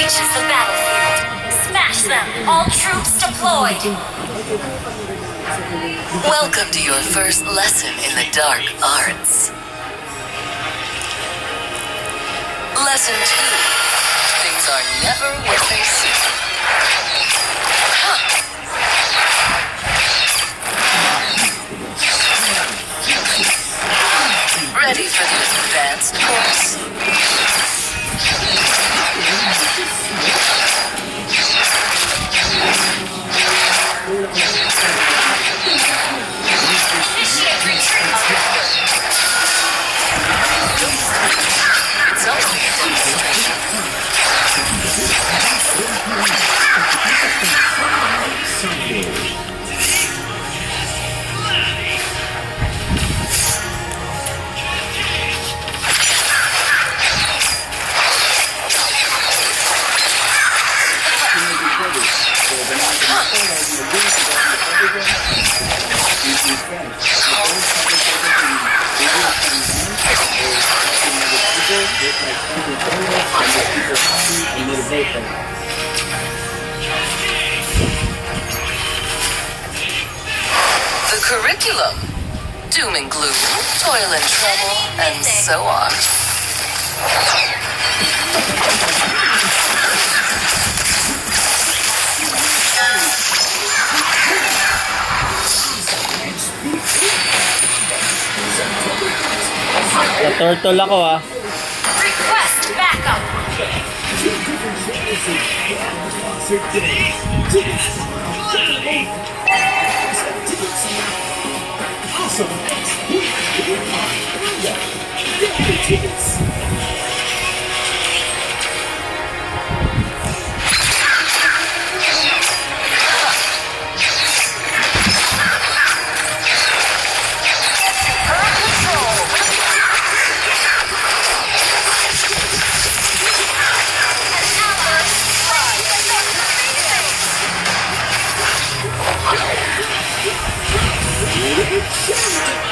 reaches the battlefield. Smash them! All troops deployed! Welcome to your first lesson in the dark arts. Lesson 2. Things are never what they seem. Ready for this advanced course? Initiate retreat! It's only a demonstration. The curriculum. Doom and gloom, toil and trouble, and so on. Na-turtle ako ah. Request backup!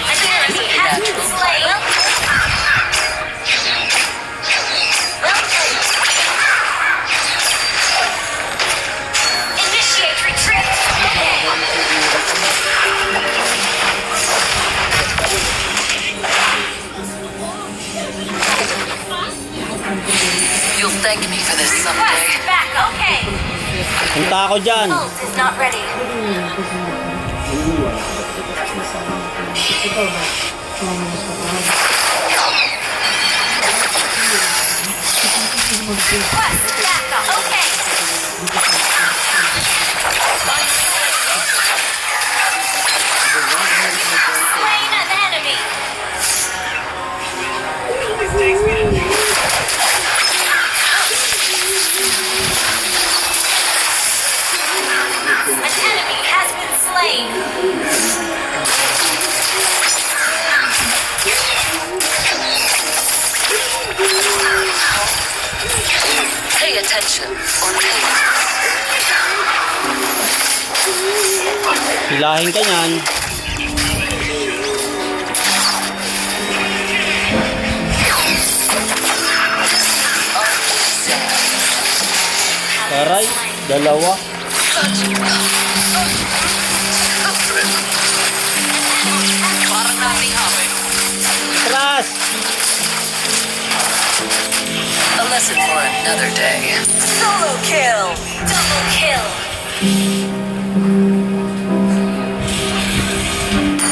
An enemy has been slain! Initiate retreat! You'll thank me for this someday. Request backup! Okay! Punta ako dyan. Ult is not ready. Request backup! Okay! Slain an enemy! An enemy has been slain! Pay attention or pay. Hilahin ka niyan. Taray, dalawa. Parang nating hapon. Atras! A lesson for another day. Solo kill! Double kill!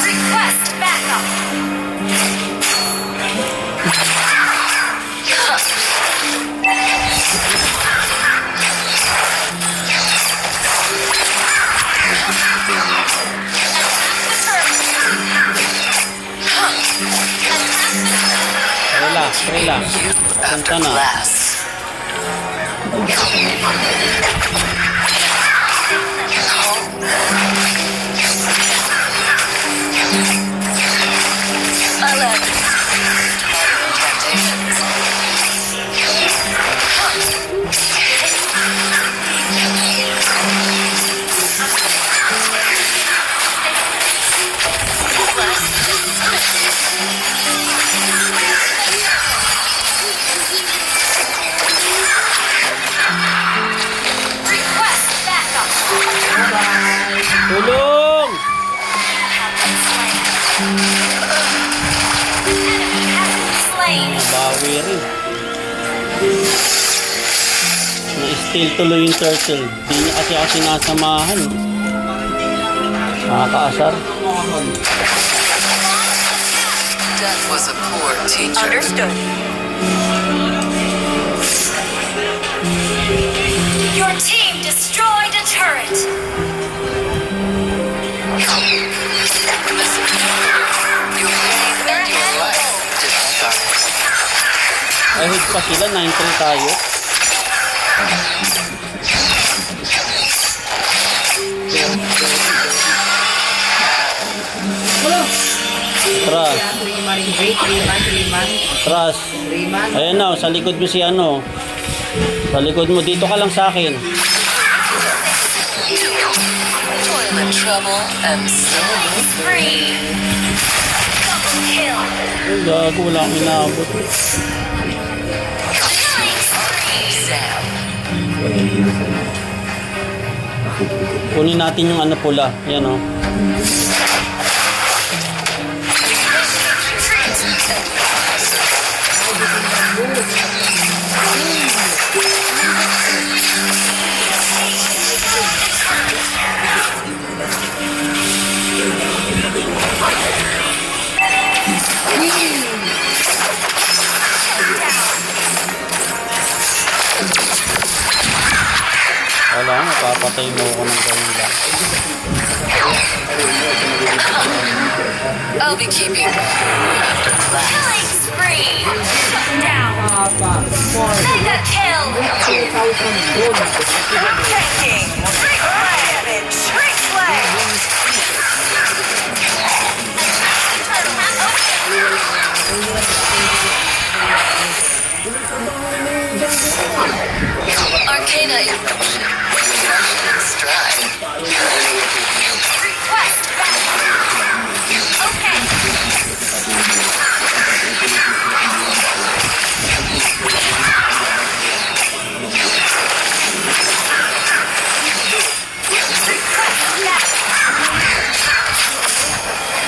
Request backup! Relax, relax. After Punta na. class. I love Tulong! Slain. Bawi rin. Na-steal tuloy yung turtle. Di niya kasi ako sinasamahan. Nakakaasar. Death was a poor teacher. Understood. Your team destroyed a turret. Listen, your pain and your life depend on it. Ahead pa sila. 9-3 tayo. Atras. Atras. Ayan na, sa likod mo si ano. Sa likod mo, dito ka lang sa akin. Toil and trouble and so Free. Double kill. Ay, gago, wala akong inaabot. Killing spree. Sam. Kunin natin yung ano pula. Yan o. Wala, napapatay mo ako ng ganun lang. I'll be keeping Killing spree. Shut down. Mega kill. Protecting. Trick play. Trick play. Arcana eruption. Russian stride. Request backup. Okay.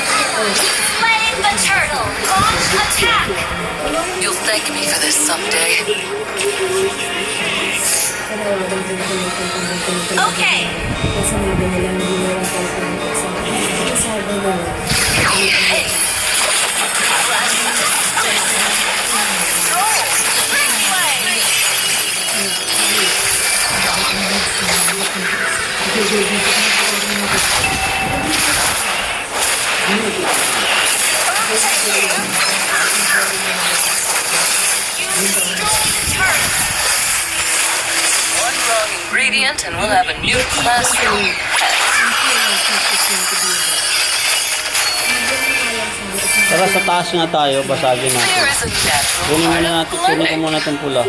Slaying the turtle. Launch attack. You'll thank me for this someday. Okay. Hey, Trick play. one wrong ingredient and we'll have a new classroom. Tara, sa taas nga tayo. Basagin There natin. is a natural Kunin art muna of natin. Kunin ko learning. muna itong pula.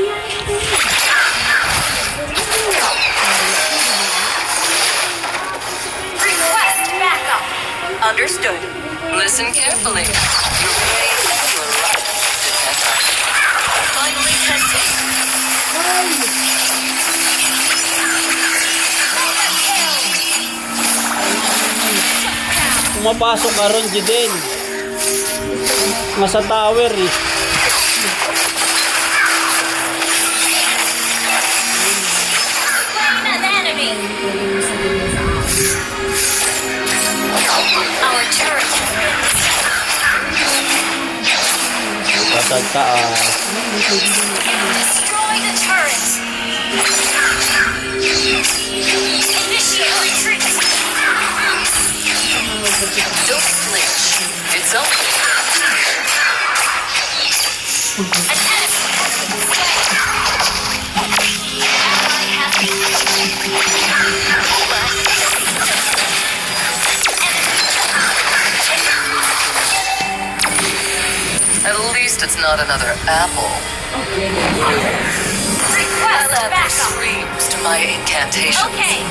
Request backup. Understood. Listen carefully. Your brain and your life depend on it. Finally testing. Mega kill. Pumapasok ka ron, Jiden. Nasa tower eh. Slain an enemy. Our turret has been Basag taas. destroy the turret. Initiate retreat. Don't flinch. It's over. An enemy has been slain. Ally has been At least it's not another apple. request Add their backup. screams to my incantations. Okay.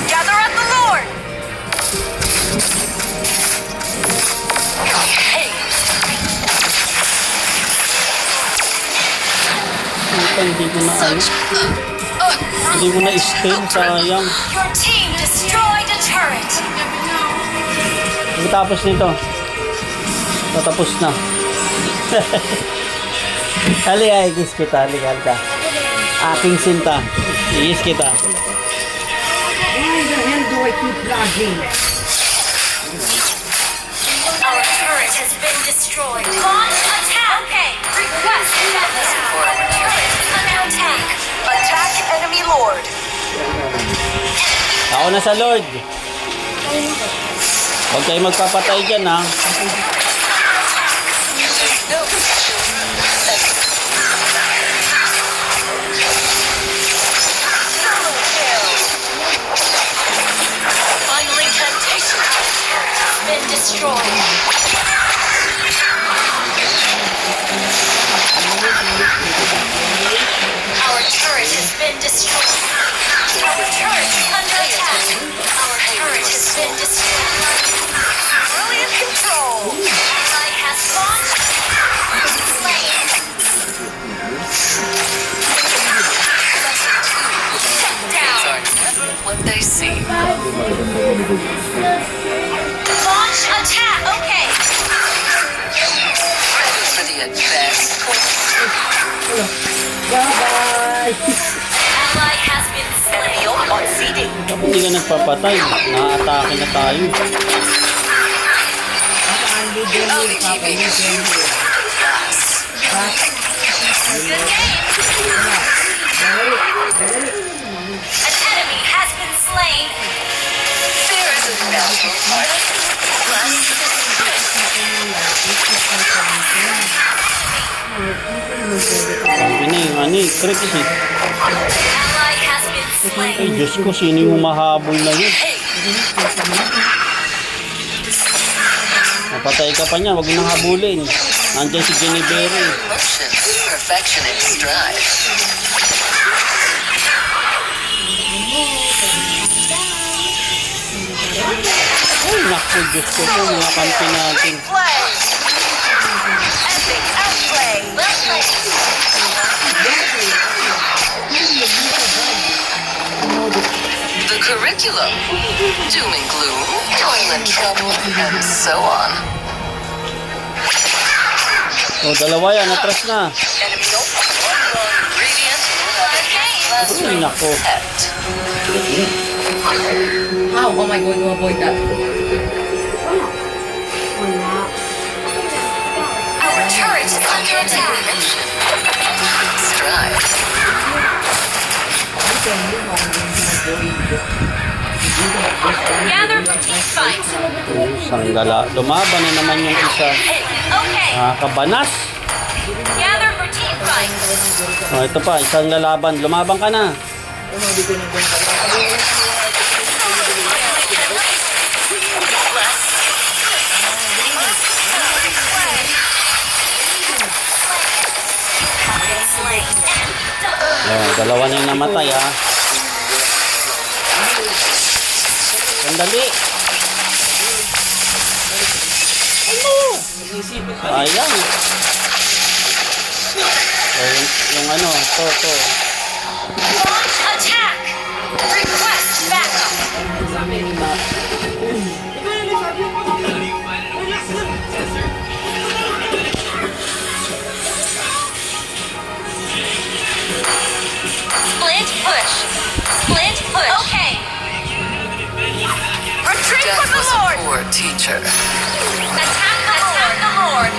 Gather up the Lord. Hey, Ito, hindi ko na ano. such a Hindi mo na stem, sayang. Your team destroyed a turret. Pagkatapos nito, tatapos na. Halika, igis kita. Halika. Aking sinta. Igis kita. Why the hell do I keep lagging? Our turret has been destroyed. Launch attack. Okay. Request backup. Our turret is under attack. Attack enemy lord. Ako na sa Lord. Huwag kayo magpapatay dyan, ha. No. Finally, temptation. Been destroyed. Our turret has been destroyed. Our turret is under attack. Our turret has been destroyed. Brilliant control. Ally has launched. Slain. Shut down. Are never what they seem. Launch attack. Okay. Ready for the advanced Bye-bye! Ally has been slain. on CD. Hindi ka nagpapatay. Na-atake na tayo. I'll be keeping you last. Good game. An enemy has been slain. There is a natural part. Ano eh, tricks eh. Ally has been Ay, slain. Diyos ko, sino yung humahabol na yun? Napatay ka pa niya, wag mo nang habulin. Nandiyan si Jennifer. Motion, perfection in stride. Ay, naku, Diyos ko po, mga kampi natin. Play. Epic outplay. Well played. The curriculum. Doom and gloom, toil and trouble, and so on. O, dalawa yan, atras na. Enemy one wrong ingredient, last Ay, naku. effect. How am I going to avoid that? Our turret is under attack. Stride. Gather for team fight. Sanggala. Lumaban na naman yung isa. Okay. Kabanas. Gather for team fight. O, ito pa, isang lalaban. Lumaban ka na. O, dalawa na yung namatay, ha. Sandali. Ayan. O, yung ano, to. Launch attack. Request backup. Splint push. Splint push. Okay. Retreat Death from the was a Lord. poor teacher. Attack the Lord.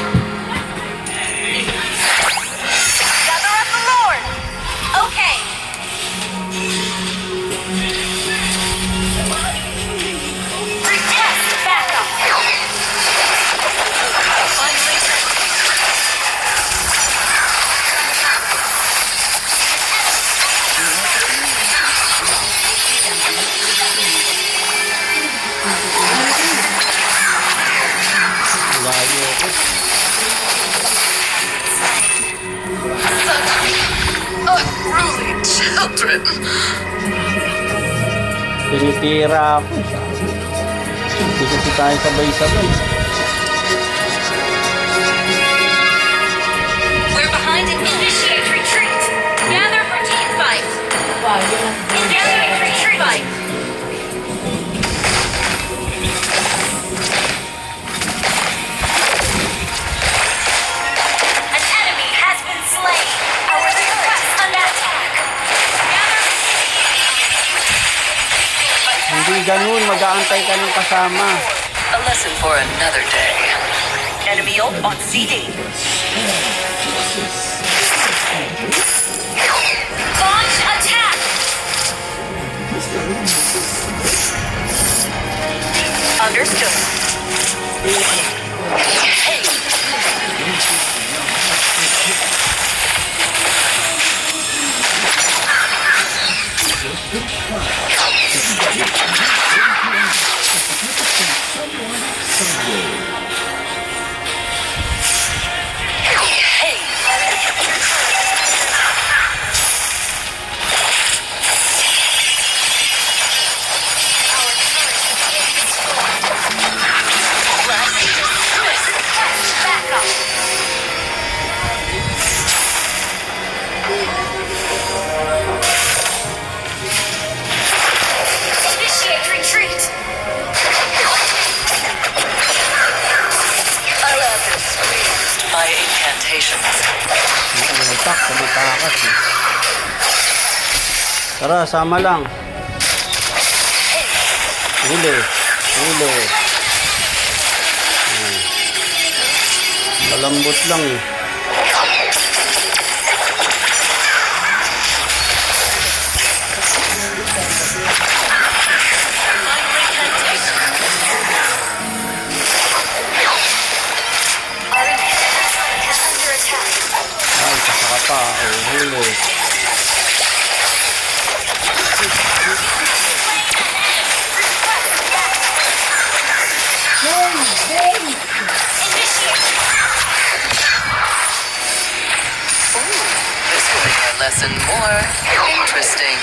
Gather up the Lord. Okay. Request backup. Finally, Layo ko. unruly children. Tinitira ako. Hindi kasi tayo sabay-sabay. We're behind and initiate retreat. Gather for team fight. ganun. Mag-aantay ka ng kasama. A lesson for another day. Enemy ult on CD. Launch attack! Understood. Backup! Initiate retreat! I'll have this squeezed my incantations. Utak, sabitakas eh. Tara, sama lang. Huli. Huli. Malambot lang eh. Our inhibitor turret is under attack. Ay, sasaka pa. Oh, huli. Initiate! This will make our lesson more interesting.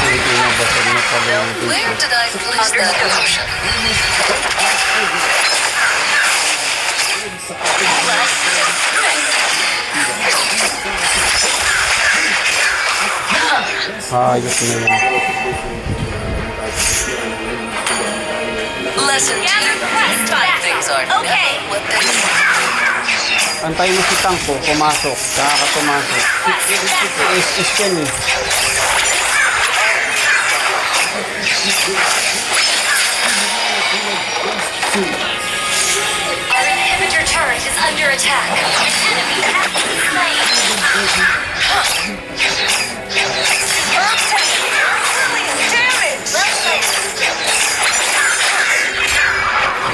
Pinabasag na pala yung Where did I place that potion? hayop na yun. Lesson Gather 2. quest back. Things are Okay. never what they seem. Antay mo si Tangko, pumasok. Saka ka pumasok. Quest back. Is yan eh. Our inhibitor turret is under attack. An enemy has been slain. Damage.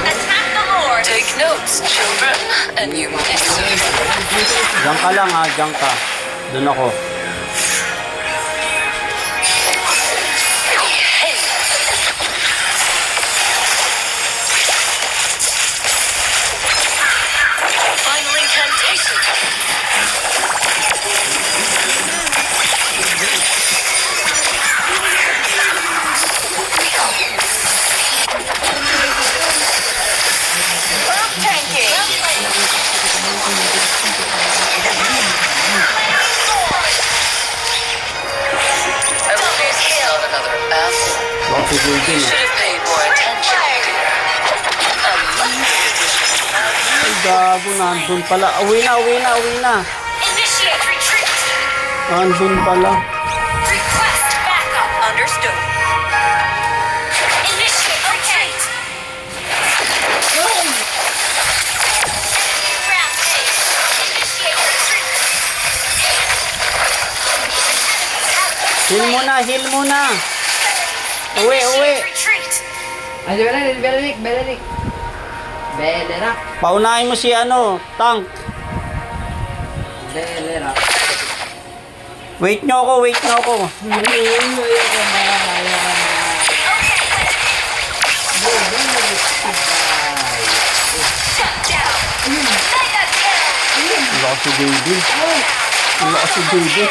Attack the Lord. Take notes, children, and you may serve. Diyan ka lang ha, diyan ka. Doon ako. Final incantation. I will feast on another apple. Baka si Jordan You eh. should have paid more attention, dear. A lovely addition. Ay, gago, nandun pala. Uwi na, uwi na, uwi na. Initiate retreat. Nandun pala. Request backup. Understood. Initiate retreat. Enemy rampage. Initiate retreat. Heal mo na, heal mo na. Uwi, uwi. Initiate retreat. Ay, Belerik. Belerak. Paunahin mo si ano, Tank. Belerak. Wait nyo ako, wait nyo ako. Shut down. Mega kill. Wala ka si Jordan. Wala ka si Jordan.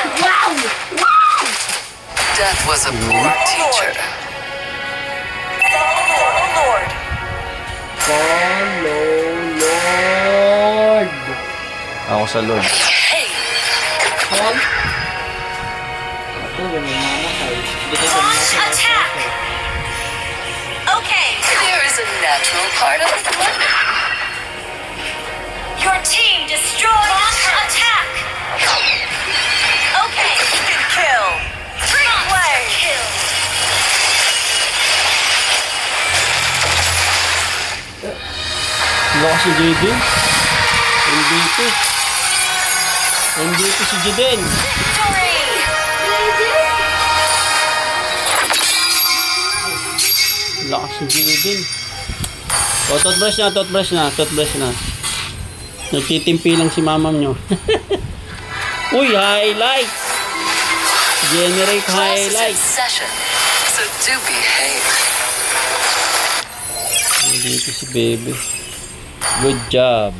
Death was a poor teacher. Follow Lord. Ako sa Lord. Hey, Paul? Ito, may mamatay. Launch attack. Okay. there is a natural part of lemon. Your team destroyed. Launch attack. Lakas si Jaden. MVP. MVP si Jaden. Victory! Lakas si Jaden. O, toothbrush na. Nagtitimpi lang si mamam nyo. Uy, highlights! Generate Class is in highlights. session, so do behave. Dito si baby. Good job.